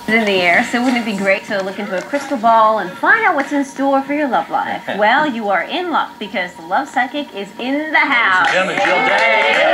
In the air, so wouldn't it be great to look into a crystal ball and find out what's in store for your love life? Well, you are in luck because the Love Psychic is in the house. Ladies and gentlemen, Jill Dahne.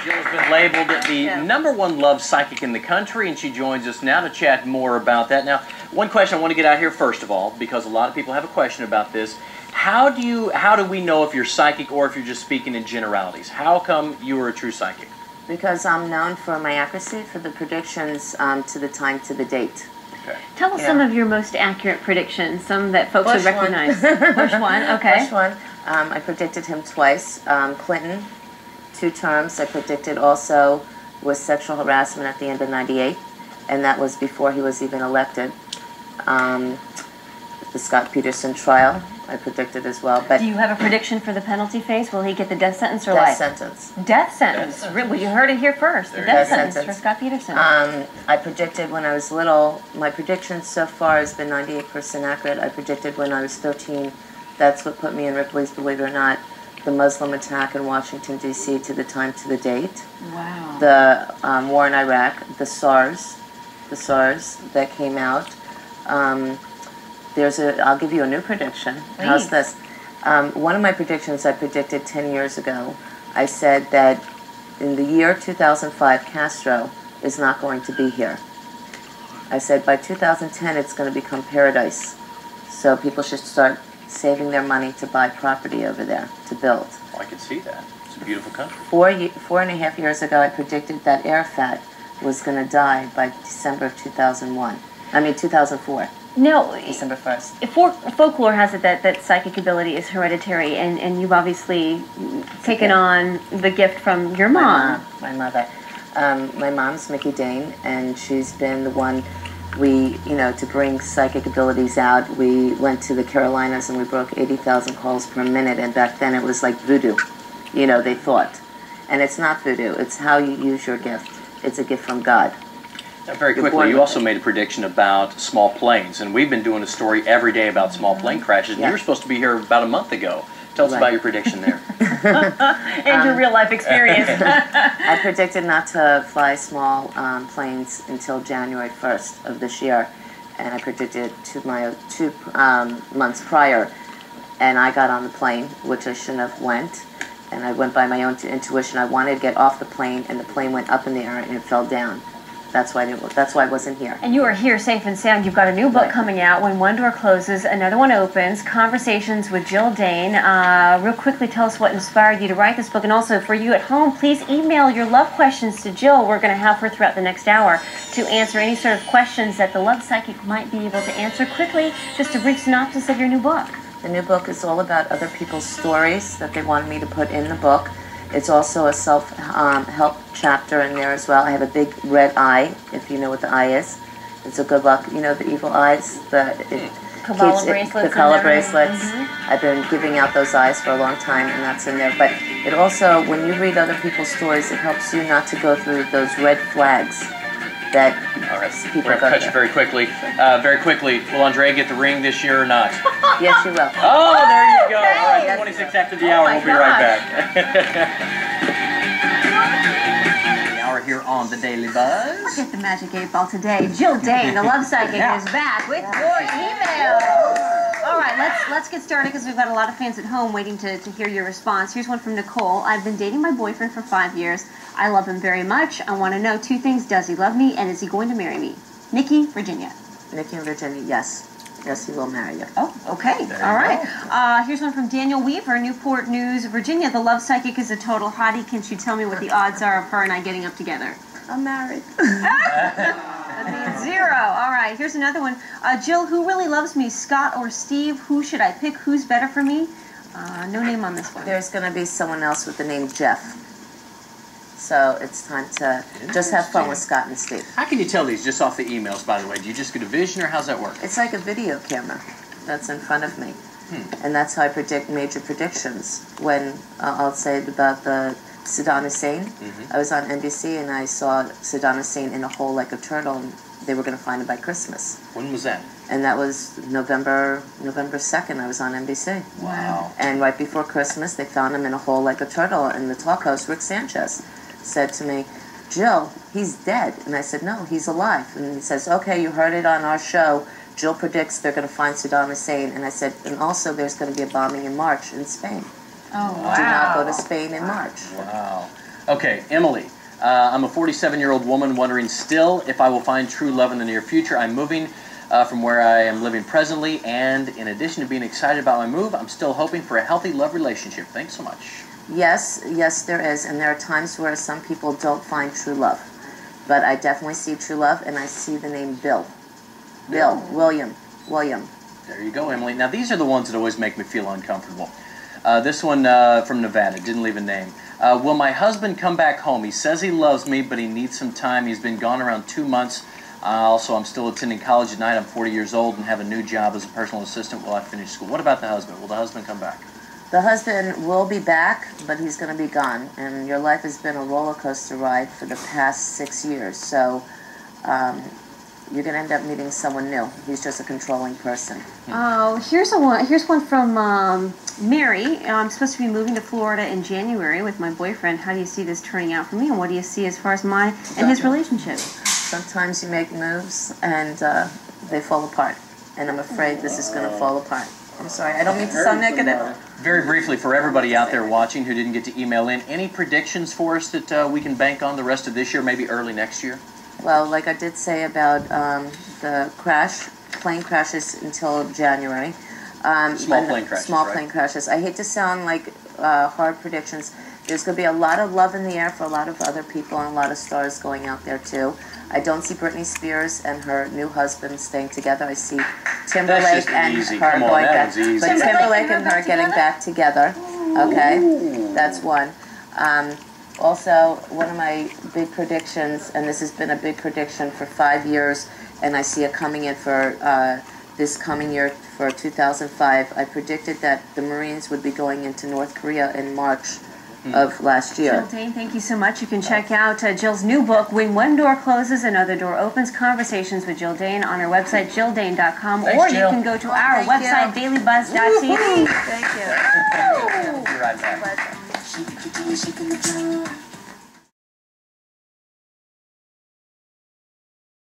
Jill has been labeled the #1 love psychic in the country, and she joins us now to chat more about that. Now, one question I want to get out here first of all, because a lot of people have a question about this. How do we know if you're psychic or if you're just speaking in generalities? How come you are a true psychic? Because I'm known for my accuracy, for the predictions to the time, to the date. Okay. Tell us some of your most accurate predictions, some that folks would recognize. Bush one, okay. Bush one. I predicted him twice. Clinton, 2 terms. I predicted also was sexual harassment at the end of '98, and that was before he was even elected. The Scott Peterson trial, I predicted as well. But do you have a prediction for the penalty phase? Will he get the death sentence or death life? sentence. Death sentence. Well, you heard it here first. The death sentence for Scott Peterson. I predicted when I was little. My prediction so far has been 98% accurate. I predicted when I was 13. That's what put me in Ripley's, believe it or not, the Muslim attack in Washington, D.C. to the time, to the date. Wow. The war in Iraq, the SARS that came out. I'll give you a new prediction. Please. How's this? One of my predictions I predicted 10 years ago, I said that in the year 2005, Castro is not going to be here. I said by 2010, it's going to become paradise. So people should start saving their money to buy property over there, to build. Well, I can see that. It's a beautiful country. 4.5 years ago, I predicted that Arafat was going to die by December of 2004. No, December 1st. Folklore has it that psychic ability is hereditary, and you've obviously taken on the gift from your mom. My mother. My mom's Mickey Dane, and she's been the one to bring psychic abilities out. We went to the Carolinas and we broke 80,000 calls per minute, and back then it was like voodoo, they thought. And it's not voodoo, it's how you use your gift. It's a gift from God. Now, very quickly, you also made a prediction about small planes, and we've been doing a story every day about small plane crashes, and you were supposed to be here about a month ago. Tell us about your prediction there. And your real-life experience. I predicted not to fly small planes until January 1st of this year, and I predicted 2 months prior, and I got on the plane, which I shouldn't have went, and I went by my own intuition. I wanted to get off the plane, and the plane went up in the air and it fell down. That's why I wasn't here. And you are here safe and sound. You've got a new book coming out. When one door closes, another one opens. Conversations with Jill Dahne. Real quickly, tell us what inspired you to write this book. And also, for you at home, please email your love questions to Jill. We're going to have her throughout the next hour to answer any sort of questions that the Love Psychic might be able to answer quickly. Just a brief synopsis of your new book. The new book is all about other people's stories that they wanted me to put in the book. It's also a self-help chapter in there as well. I have a big red eye, if you know what the eye is. It's a good luck. You know the evil eyes? The Kabbalah bracelets. The Kabbalah bracelets. I've been giving out those eyes for a long time, and that's in there. But it also, when you read other people's stories, it helps you not to go through those red flags that people We're going to cut you very quickly. Will Andrea get the ring this year or not? Yes, she will. Oh, there you go. All right, 26 after the hour. We'll be right back. The hour here on the Daily Buzz. Look at the magic 8 ball today. Jill Dahne, the Love Psychic, is back with your email. All right, let's get started because we've got a lot of fans at home waiting to hear your response. Here's one from Nicole. I've been dating my boyfriend for 5 years. I love him very much. I want to know 2 things. Does he love me, and is he going to marry me? Nikki, Virginia. Nikki and Virginia, yes. Yes, he will marry you. Oh, okay. All right. Here's one from Daniel Weaver, Newport News, Virginia. The Love Psychic is a total hottie. Can you tell me what the odds are of her and I getting up together? I'm married. That means 0. All right. Here's another one. Jill, who really loves me, Scott or Steve? Who should I pick? Who's better for me? No name on this one. There's going to be someone else with the name Jeff. So it's time to just have fun with Scott and Steve. How can you tell these just off the emails, by the way? Do you just get a vision, or how's that work? It's like a video camera that's in front of me. And that's how I predict major predictions. When I'll say about the Saddam Hussein, I was on NBC and I saw Saddam Hussein in a hole like a turtle, and they were going to find him by Christmas. When was that? And that was November 2nd. I was on NBC. Wow. And right before Christmas, they found him in a hole like a turtle. And the talk host, Rick Sanchez, said to me, Jill, he's dead. And I said, no, he's alive. And he says, okay, you heard it on our show. Jill predicts they're going to find Saddam Hussein. And I said, and also there's going to be a bombing in March in Spain. Oh, wow. Do not go to Spain in March. Wow. Okay, Emily, I'm a 47-year-old woman wondering still if I will find true love in the near future. I'm moving from where I am living presently, and in addition to being excited about my move, I'm still hoping for a healthy love relationship. Thanks so much. Yes, yes, there is. And there are times where some people don't find true love. But I definitely see true love, and I see the name Bill. Bill, William. There you go, Emily. Now, these are the ones that always make me feel uncomfortable. This one from Nevada, didn't leave a name. Will my husband come back home? He says he loves me, but he needs some time. He's been gone around 2 months. Also, I'm still attending college at night. I'm 40 years old and have a new job as a personal assistant while I finish school. What about the husband? Will the husband come back? The husband will be back, but he's going to be gone. And your life has been a roller coaster ride for the past 6 years. So you're going to end up meeting someone new. He's just a controlling person. Oh, here's one from Mary. I'm supposed to be moving to Florida in January with my boyfriend. How do you see this turning out for me, and what do you see as far as my and his relationship? Sometimes you make moves and they fall apart. And I'm afraid this is going to fall apart. I'm sorry, I don't mean to sound negative. Very briefly, for everybody out there watching who didn't get to email in, any predictions for us that we can bank on the rest of this year, maybe early next year? Well, like I did say about the plane crashes until January. Small plane crashes, Small right? plane crashes. I hate to sound like hard predictions. There's going to be a lot of love in the air for a lot of other people and a lot of stars going out there too. I don't see Britney Spears and her new husband staying together. I see Timberlake and her going back. But Timberlake and her getting back together. Okay, that's one. Also, one of my big predictions, and this has been a big prediction for 5 years, and I see it coming in for this coming year for 2005. I predicted that the Marines would be going into North Korea in March of last year. Jill Dahne, thank you so much. You can check out Jill's new book, When One Door Closes, Another Door Opens, Conversations with Jill Dahne on our website, JillDahne.com, or you can go to our website, dailybuzz.tv. Thank you. Be right back.